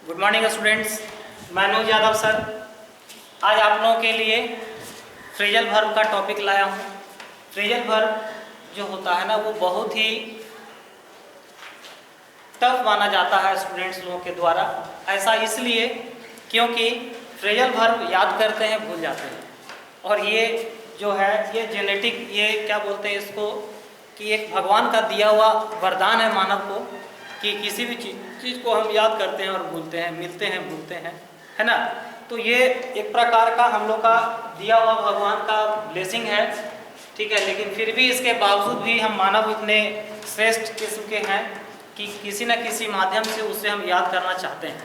Good morning students, मैं अनुज Yadav sir. आज आप लोगों के लिए फ्रेजल वर्ब का टॉपिक लाया हूँ। फ्रेजल वर्ब जो होता है ना, वो बहुत ही टफ माना जाता है स्टूडेंट्स लोगों के द्वारा। ऐसा इसलिए क्योंकि फ्रेजल वर्ब याद करते हैं, भूल जाते हैं। और ये जो है ये जेनेटिक, ये क्या बोलते हैं इसको, कि एक भगवान का दिया हुआ वरदान है मानव को, कि किसी भी चीज़ को हम याद करते हैं और भूलते हैं, मिलते हैं भूलते हैं, है ना। तो ये एक प्रकार का हम लोग का दिया हुआ भगवान का ब्लेसिंग है, ठीक है। लेकिन फिर भी इसके बावजूद भी हम मानव इतने श्रेष्ठ किस्म के हैं कि किसी न किसी माध्यम से उसे हम याद करना चाहते हैं।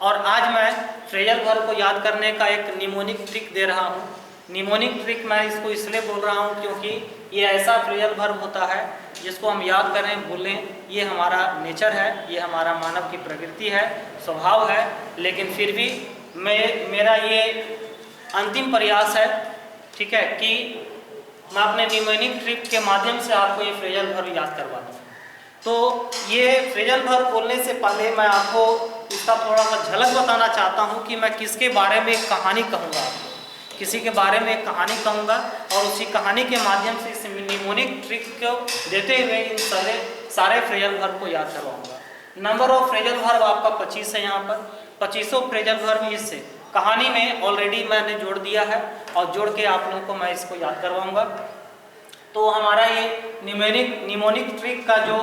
और आज मैं फ्रेजल वर्ब को याद करने का एक निमोनिक ट्रिक दे रहा हूँ। निमोनिक ट्रिक मैं इसको इसलिए बोल रहा हूँ क्योंकि ये ऐसा फ्रेजल वर्ब होता है जिसको हम याद करें भूलें, ये हमारा नेचर है, ये हमारा मानव की प्रकृति है, स्वभाव है। लेकिन फिर भी मेरा ये अंतिम प्रयास है, ठीक है, कि मैं अपने निमोनिक ट्रिक के माध्यम से आपको ये फ्रेजल वर्ब याद करवा दूँ। तो ये फ्रेजल वर्ब बोलने से पहले मैं आपको इसका थोड़ा सा झलक बताना चाहता हूँ कि मैं किसके बारे में एक कहानी कहूँगा आपको, किसी के बारे में एक कहानी कहूँगा और उसी कहानी के माध्यम से इस निमोनिक ट्रिक को देते हुए इन सारे फ्रेजल वर्ब को याद करवाऊँगा। नंबर ऑफ फ्रेजल वर्ब आपका 25 है। यहाँ पर 25 फ्रेजल वर्ब इस कहानी में ऑलरेडी मैंने जोड़ दिया है और जोड़ के आप लोगों को मैं इसको याद करवाऊँगा। तो हमारा ये निमोनिक ट्रिक का जो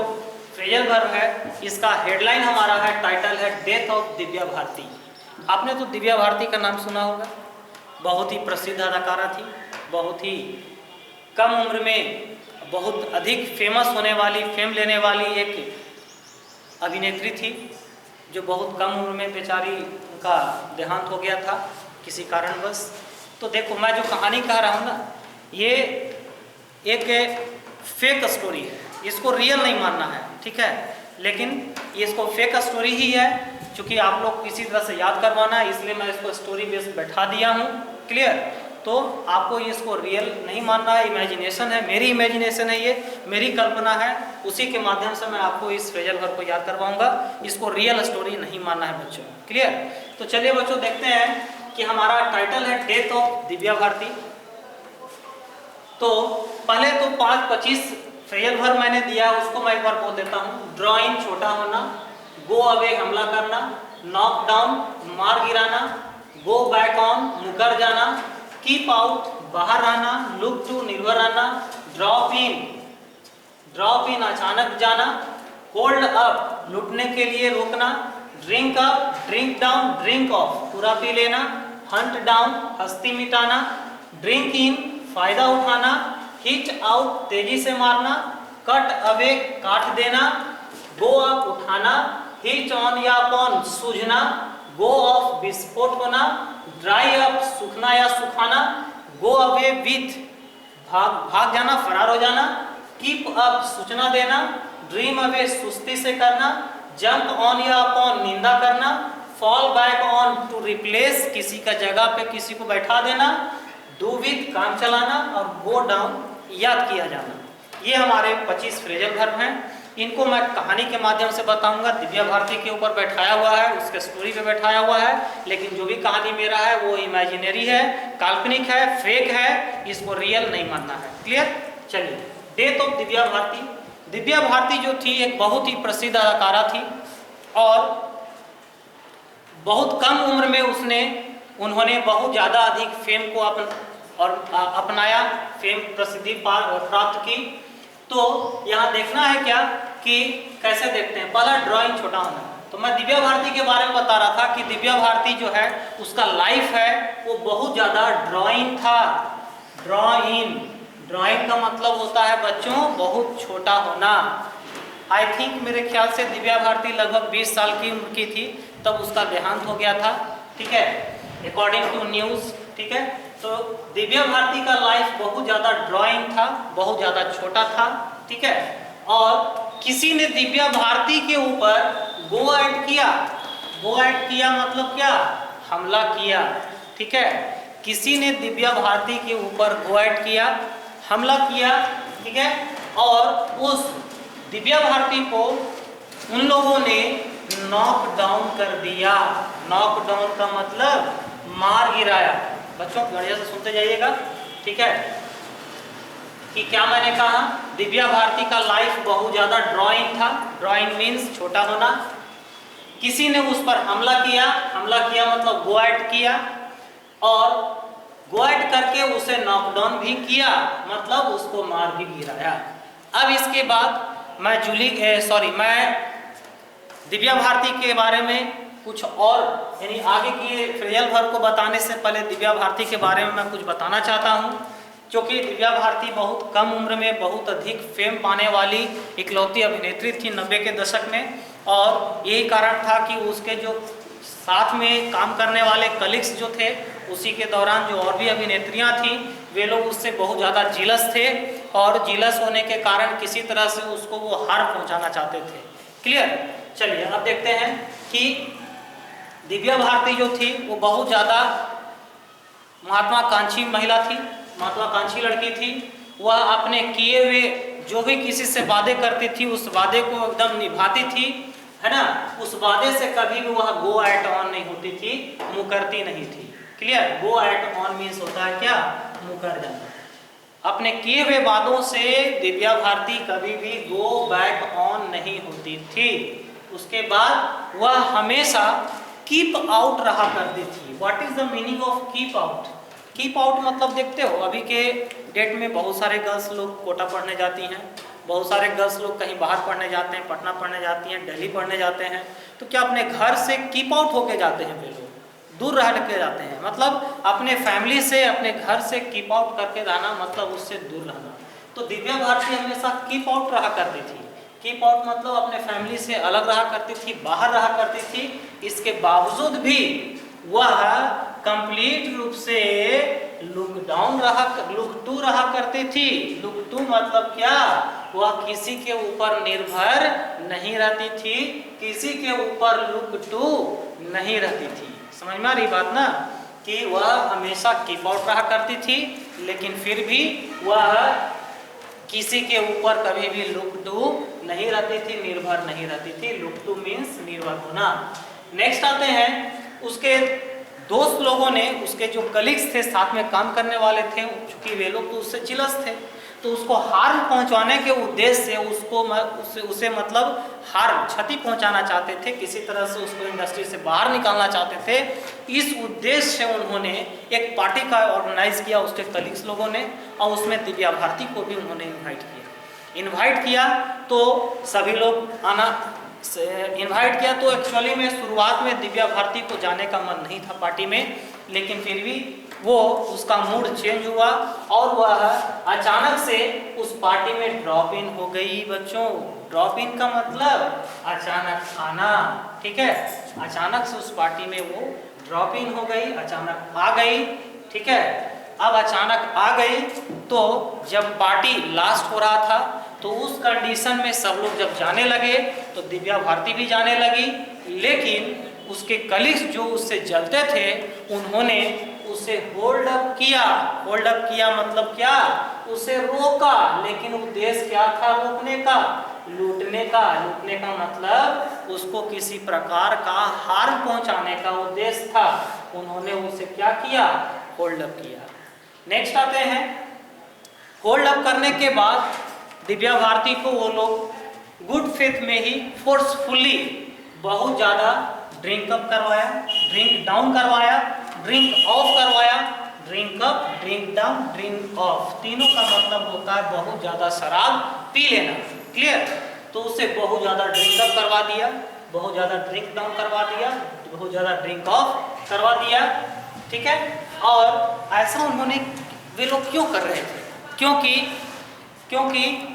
फ्रेजल वर्ब है, इसका हेडलाइन हमारा है, टाइटल है डेथ ऑफ दिव्या भारती। आपने तो दिव्या भारती का नाम सुना होगा। बहुत ही प्रसिद्ध अदाकारा थी, बहुत ही कम उम्र में बहुत अधिक फेमस होने वाली, फेम लेने वाली एक अभिनेत्री थी, जो बहुत कम उम्र में बेचारी उनका देहांत हो गया था किसी कारणवश। तो देखो, मैं जो कहानी कह रहा हूँ ना, ये एक फेक स्टोरी है, इसको रियल नहीं मानना है, ठीक है। लेकिन ये इसको फेक स्टोरी ही है, क्योंकि आप लोग किसी तरह से याद करवाना है, इसलिए मैं इसको स्टोरी बेस बैठा दिया हूँ। क्लियर? तो आपको इसको रियल नहीं मानना है, इमेजिनेशन है, मेरी इमेजिनेशन है, ये मेरी कल्पना है, उसी के माध्यम से मैं आपको इस फ्रेजल वर्ब को याद करवाऊंगा। इसको रियल स्टोरी नहीं मानना है बच्चों। क्लियर? तो चलिए बच्चों, देखते हैं कि हमारा टाइटल है डेथ ऑफ दिव्या भारती। तो पहले तो 5-25 फ्रेजल वर्ब मैंने दिया, उसको मैं एक बार बोल देता हूँ। ड्रॉ इन, छोटा होना, गो अवे, हमला करना, नॉक डाउन, मार गिराना, गो बैक ऑन, मुकर जाना, कीप आउट, बाहर आना, लुक टू, निर्भर रहना, ड्रॉप इन, अचानक जाना, होल्ड अप, लुटने के लिए रोकना, drink up, drink down, drink of, पूरा पी लेना, हंट डाउन, हस्ती मिटाना, ड्रिंक इन, फायदा उठाना, हिट आउट, तेजी से मारना, कट अवे, काट देना, गो अप, उठाना, हिच ऑन या अपॉन, सूझना, गो ऑफ, विस्फोट होना, ड्राई अप, सूखना या सुखाना, गो अवे विथ, भाग जाना, फरार हो जाना, कीप अप, सूचना देना, ड्रीम अवे, सुस्ती से करना, जंप ऑन या अपॉन, निंदा करना, fall back on, to replace, किसी का जगह पे किसी को बैठा देना, डू विथ, काम चलाना, और गो डाउन, याद किया जाना। ये हमारे 25 फ्रेजल वर्ब हैं। इनको मैं कहानी के माध्यम से बताऊंगा। दिव्या भारती के ऊपर बैठाया हुआ है, उसके स्टोरी पे बैठाया हुआ है, लेकिन जो भी कहानी मेरा है वो इमेजिनरी है, काल्पनिक है, फेक है, इसको रियल नहीं मानना है। क्लियर? चलिए, डेथ ऑफ दिव्या भारती। दिव्या भारती जो थी एक बहुत ही प्रसिद्ध अदाकारा थी और बहुत कम उम्र में उन्होंने बहुत ज़्यादा अधिक फेम को अपनाया, फेम, प्रसिद्धि प्राप्त की। तो यहाँ देखना है क्या कि कैसे देखते हैं। पहला ड्राइंग, छोटा होना। तो मैं दिव्या भारती के बारे में बता रहा था कि दिव्या भारती जो है उसका लाइफ है वो बहुत ज़्यादा ड्राइंग था। ड्राइंग का मतलब होता है बच्चों बहुत छोटा होना। आई थिंक मेरे ख्याल से दिव्या भारती लगभग 20 साल की उम्र की थी तब उसका देहांत हो गया था, ठीक है, अकॉर्डिंग टू न्यूज़, ठीक है। तो दिव्या भारती का लाइफ बहुत ज़्यादा ड्राइंग था, बहुत ज़्यादा छोटा था, ठीक है। और किसी ने दिव्या भारती के ऊपर गो एट किया मतलब क्या? हमला किया, ठीक है। किसी ने दिव्या भारती के ऊपर गो एट किया, हमला किया, ठीक है। और उस दिव्या भारती को उन लोगों ने नॉक डाउन कर दिया। नॉक डाउन का मतलब मार गिराया। बच्चों बढ़िया से सुनते जाइएगा, ठीक है। कि क्या मैंने कहा, दिव्या भारती का लाइफ बहुत ज्यादा ड्राइंग था। ड्राइंग मीन्स छोटा होना। किसी ने उस पर हमला किया। हमला किया मतलब गो एट किया, और गो एट करके उसे नॉकडाउन भी किया, मतलब उसको मार भी गिराया। अब इसके बाद मैं मैं दिव्या भारती के बारे में कुछ और, यानी आगे की फ्रेजल वर्ब को बताने से पहले दिव्या भारती के बारे में मैं कुछ बताना चाहता हूँ। क्योंकि दिव्या भारती बहुत कम उम्र में बहुत अधिक फेम पाने वाली इकलौती अभिनेत्री थी 90 के दशक में, और यही कारण था कि उसके जो साथ में काम करने वाले कलीग्स जो थे, उसी के दौरान जो और भी अभिनेत्रियां थीं, वे लोग उससे बहुत ज़्यादा जिलस थे, और जिलस होने के कारण किसी तरह से उसको वो हार्म पहुंचाना चाहते थे। क्लियर। चलिए अब देखते हैं कि दिव्या भारती जो थी वो बहुत ज़्यादा महत्वाकांक्षी महिला थी, महत्वाकांक्षी लड़की थी। वह अपने किए हुए जो भी किसी से वादे करती थी, उस वादे को एकदम निभाती थी, है ना। उस वादे से कभी भी वह गो एट ऑन नहीं होती थी, मुकरती नहीं थी। Clear. Go at on means होता है क्या, मुकर जाना। अपने किए हुए वादों से दिव्या भारती कभी भी गो बैक ऑन नहीं होती थी। उसके बाद वह हमेशा कीप आउट रहा करती थी। What is the meaning of keep out? Keep out मतलब देखते हो अभी के डेट में बहुत सारे गर्ल्स लोग कोटा पढ़ने जाती हैं, बहुत सारे गर्ल्स लोग कहीं बाहर पढ़ने जाते हैं, पटना पढ़ने जाती हैं, दिल्ली पढ़ने जाते हैं। तो क्या अपने घर से कीप आउट होके जाते हैं? वे लोग दूर रह के जाते हैं, मतलब अपने फैमिली से, अपने घर से कीप आउट करके रहना, मतलब उससे दूर रहना। तो दिव्या भारती हमेशा कीप आउट रहा करती थी। कीप आउट मतलब अपने फैमिली से अलग रहा करती थी, बाहर रहा करती थी। इसके बावजूद भी वह कंप्लीट रूप से लुक टू रहा करती थी। लुक टू मतलब क्या, वह किसी के ऊपर निर्भर नहीं रहती थी, किसी के ऊपर लुक टू नहीं रहती थी। समझ में आ रही बात ना, कि वह हमेशा कीप आउट रहा करती थी, लेकिन फिर भी वह किसी के ऊपर कभी भी लुक टू नहीं रहती थी, निर्भर नहीं रहती थी। लुक टू मीन्स निर्भर होना। नेक्स्ट आते हैं, उसके दोस्त लोगों ने, उसके जो कलीग्स थे, साथ में काम करने वाले थे, चूंकि वे लोग तो उससे जिलस थे, तो उसको हार्म पहुंचाने के उद्देश्य से उसे मतलब हार्म, क्षति पहुंचाना चाहते थे, किसी तरह से उसको इंडस्ट्री से बाहर निकालना चाहते थे। इस उद्देश्य से उन्होंने एक पार्टी का ऑर्गेनाइज किया उसके कलीग्स लोगों ने, और उसमें दिव्या भारती को भी उन्होंने इन्वाइट किया। तो सभी लोग इन्वाइट किया। तो एक्चुअली में शुरुआत में दिव्या भारती को जाने का मन नहीं था पार्टी में, लेकिन फिर भी वो उसका मूड चेंज हुआ और वह अचानक से उस पार्टी में ड्रॉप इन हो गई। बच्चों, ड्रॉप इन का मतलब अचानक आना, ठीक है। अचानक से उस पार्टी में वो ड्रॉप इन हो गई, अचानक आ गई, ठीक है। अब अचानक आ गई तो जब पार्टी लास्ट हो रहा था, तो उस कंडीशन में सब लोग जब जाने लगे तो दिव्या भारती भी जाने लगी, लेकिन उसके कलीग्स जो उससे जलते थे उन्होंने उसे होल्ड अप किया। होल्ड अप किया मतलब क्या, उसे रोका, लेकिन उद्देश्य क्या था रोकने का, लूटने का। लूटने का मतलब उसको किसी प्रकार का हार्म पहुंचाने का उद्देश्य था। उन्होंने उसे क्या किया, होल्ड अप किया। नेक्स्ट आते हैं, होल्ड अप करने के बाद दिव्या भारती को वो लोग गुड फेथ में ही फोर्सफुली बहुत ज़्यादा ड्रिंक अप करवाया, ड्रिंक डाउन करवाया, ड्रिंक ऑफ करवाया। Drink up, drink down, drink of, तीनों का मतलब होता है बहुत ज़्यादा शराब पी लेना। क्लियर। तो उसे बहुत ज़्यादा ड्रिंक अप करवा दिया, बहुत ज़्यादा ड्रिंक डाउन करवा दिया, बहुत ज़्यादा ड्रिंक ऑफ करवा दिया, ठीक है। और ऐसा उन्होंने, वे लोग क्यों कर रहे थे, क्योंकि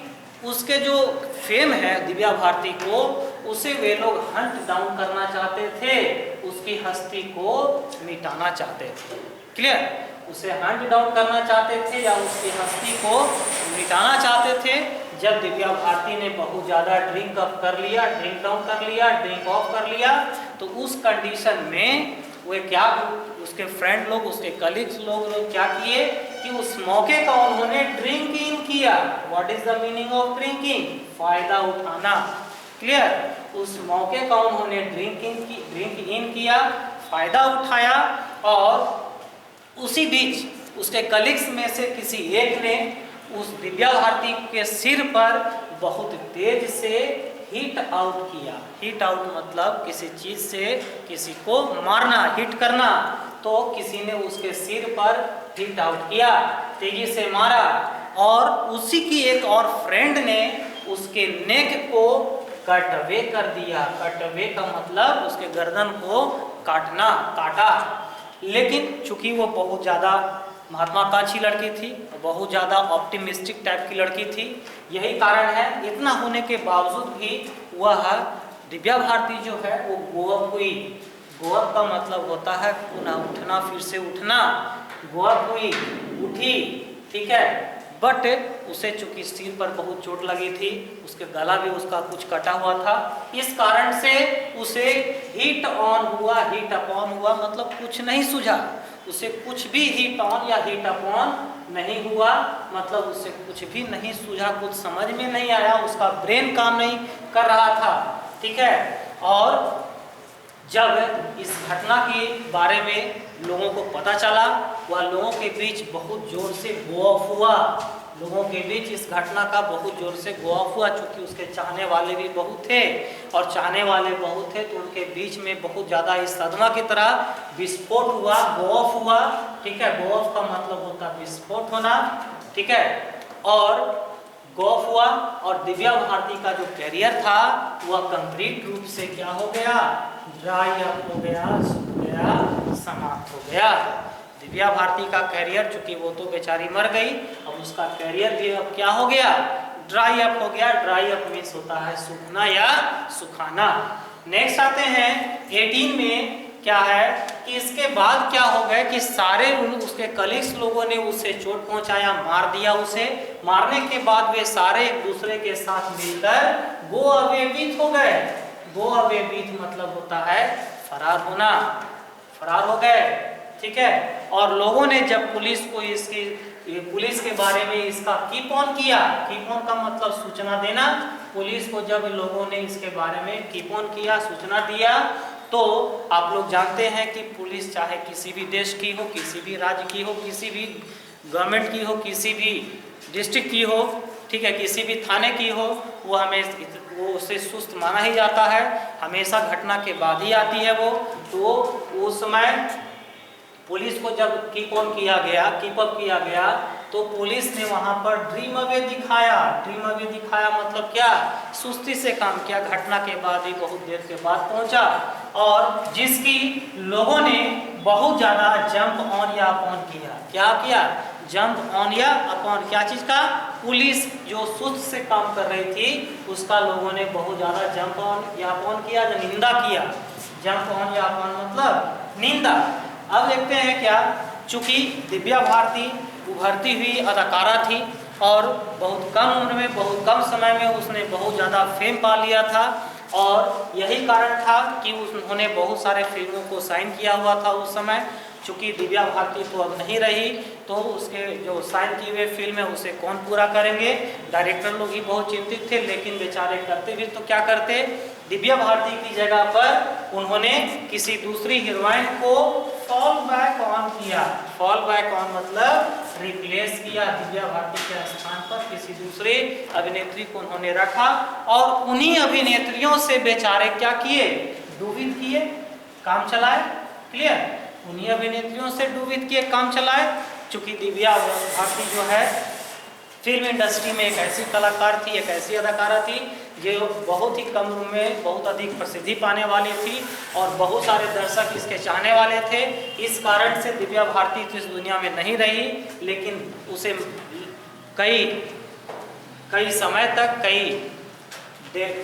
उसके जो फेम है दिव्या भारती को, उसे वे लोग हंट डाउन करना चाहते थे, उसकी हस्ती को मिटाना चाहते थे। क्लियर। उसे हंट डाउन करना चाहते थे या उसकी हस्ती को मिटाना चाहते थे। जब दिव्या भारती ने बहुत ज़्यादा ड्रिंक अप कर लिया, ड्रिंक डाउन कर लिया, ड्रिंक ऑफ कर लिया, तो उस कंडीशन में वे क्या, उसके फ्रेंड लोग, उसके कलीग्स लोग क्या किए कि उस मौके का उन्होंने ड्रिंकिंग किया। What is the meaning of drinking, फायदा उठाना। क्लियर। उस मौके का उन्होंने ड्रिंक इन किया, फायदा उठाया और उसी बीच उसके कलीग्स में से किसी एक ने उस दिव्या भारती के सिर पर बहुत तेज से हिट आउट किया। हिट आउट मतलब किसी चीज से किसी को मारना, हिट करना। तो किसी ने उसके सिर पर हिट आउट किया, तेजी से मारा और उसी की एक और फ्रेंड ने उसके नेक को कट अवे कर दिया। कट अवे का मतलब उसके गर्दन को काटना, काटा। लेकिन चूंकि वो बहुत ज़्यादा महात्माकांक्षी लड़की थी, बहुत ज़्यादा ऑप्टिमिस्टिक टाइप की लड़की थी, यही कारण है इतना होने के बावजूद भी वह दिव्या भारती जो है वो गोअप हुई। गोअप का मतलब होता है पुनः उठना, फिर से उठना। गोअप हुई, उठी, ठीक है। बट उसे चूंकि सिर पर बहुत चोट लगी थी, उसके गला भी उसका कुछ कटा हुआ था, इस कारण से उसे हीट ऑन हुआ। हीट अपॉन हुआ मतलब कुछ नहीं सूझा, उसे कुछ भी हीट ऑन या हीट अपॉन नहीं हुआ, मतलब उसे कुछ भी नहीं सूझा, कुछ समझ में नहीं आया, उसका ब्रेन काम नहीं कर रहा था, ठीक है। और जब इस घटना के बारे में लोगों को पता चला, वह लोगों के बीच बहुत जोर से गो ऑफ हुआ। लोगों के बीच इस घटना का बहुत जोर से गो ऑफ हुआ, चूंकि उसके चाहने वाले भी बहुत थे और चाहने वाले बहुत थे तो उनके बीच में बहुत ज़्यादा इस सदमा की तरह विस्फोट हुआ, गो ऑफ हुआ, ठीक है। गो ऑफ का मतलब होता है विस्फोट होना, ठीक है। और गो ऑफ हुआ और दिव्या भारती का जो कैरियर था वह कंप्लीट रूप से क्या हो गया, ड्राई अप हो गया, सूख गया, समाप्त हो गया। दिव्या भारती का कैरियर, चूंकि वो तो बेचारी मर गई, अब उसका कैरियर भी अब क्या हो गया, ड्राई अप हो गया। ड्राई अप मीन्स होता है सूखना या सुखाना। नेक्स्ट आते हैं 18 में, क्या है कि इसके बाद क्या हो गया कि सारे उसके कलीग्स लोगों ने उसे चोट पहुंचाया, मार दिया उसे। मारने के बाद वे सारे एक दूसरे के साथ मिलकर गो अवे विथ हो गए। गो अवे विथ मतलब होता है फरार होना, फरार हो गए, ठीक है। और लोगों ने जब पुलिस को पुलिस के बारे में इसका कीप ऑन किया, कीप ऑन का मतलब सूचना देना, पुलिस को जब लोगों ने इसके बारे में कीप ऑन किया, सूचना दिया, तो आप लोग जानते हैं कि पुलिस चाहे किसी भी देश की हो, किसी भी राज्य की हो, किसी भी गवर्नमेंट की हो, किसी भी डिस्ट्रिक्ट की हो, ठीक है, किसी भी थाने की हो, वो वो उसे सुस्त माना ही जाता है, हमेशा घटना के बाद ही आती है वो। तो उस समय पुलिस को जब कीप ऑन किया गया, कीप अप किया गया, तो पुलिस ने वहां पर ड्रीम अवे दिखाया। ड्रीम अवे दिखाया मतलब क्या, सुस्ती से काम किया, घटना के बाद ही बहुत देर के बाद पहुंचा, और जिसकी लोगों ने बहुत ज्यादा जंप ऑन या अपॉन किया। क्या किया, जंप ऑन या अपॉन, क्या चीज का, पुलिस जो सुस्त से काम कर रही थी उसका लोगों ने बहुत ज्यादा जंप ऑन या अपॉन किया, जो निंदा किया। जंप ऑन या अपॉन मतलब निंदा। अब देखते हैं क्या, चूंकि दिव्या भारती उभरती हुई अदाकारा थी और बहुत कम उम्र में, बहुत कम समय में उसने बहुत ज़्यादा फेम पा लिया था, और यही कारण था कि उन्होंने बहुत सारे फिल्मों को साइन किया हुआ था उस समय। चूंकि दिव्या भारती तो अब नहीं रही, तो उसके जो साइन किए हुए फिल्म है उसे कौन पूरा करेंगे। डायरेक्टर लोग ही बहुत चिंतित थे, लेकिन बेचारे करते भी तो क्या करते, दिव्या भारती की जगह पर उन्होंने किसी दूसरी हीरोइन को फॉल बैक ऑन किया। फॉल बैक ऑन मतलब रिप्लेस किया, दिव्या भारती के स्थान पर किसी दूसरे अभिनेत्री को उन्होंने रखा, और उन्हीं अभिनेत्रियों से बेचारे क्या किए, डूबित किए, काम चलाए। क्लियर, उन्हीं अभिनेत्रियों से डूबित किए, काम चलाए। चूंकि दिव्या भारती जो है फिल्म इंडस्ट्री में एक ऐसी कलाकार थी, एक ऐसी अदाकारा थी जो बहुत ही कम उम्र में बहुत अधिक प्रसिद्धि पाने वाली थी, और बहुत सारे दर्शक इसके चाहने वाले थे। इस कारण से दिव्या भारती तो इस दुनिया में नहीं रही, लेकिन उसे कई समय तक, कई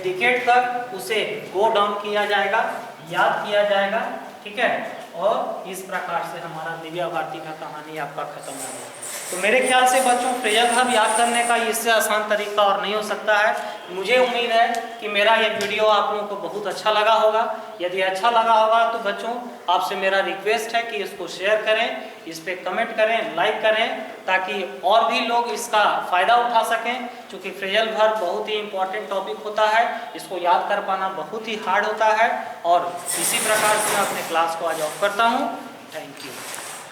डिकेड तक उसे गो डाउन किया जाएगा, याद किया जाएगा, ठीक है। और इस प्रकार से हमारा दिव्या भारती का कहानी आपका खत्म हो गया। तो मेरे ख्याल से बच्चों, फ्रेजल वर्ब याद करने का इससे आसान तरीका और नहीं हो सकता है। मुझे उम्मीद है कि मेरा ये वीडियो आप लोगों को बहुत अच्छा लगा होगा। यदि अच्छा लगा होगा तो बच्चों आपसे मेरा रिक्वेस्ट है कि इसको शेयर करें, इस पर कमेंट करें, लाइक करें, ताकि और भी लोग इसका फ़ायदा उठा सकें। क्योंकि फ्रेजल वर्ब बहुत ही इंपॉर्टेंट टॉपिक होता है, इसको याद कर पाना बहुत ही हार्ड होता है। और इसी प्रकार से मैं अपने क्लास को आज ऑफ करता हूँ। Thank you.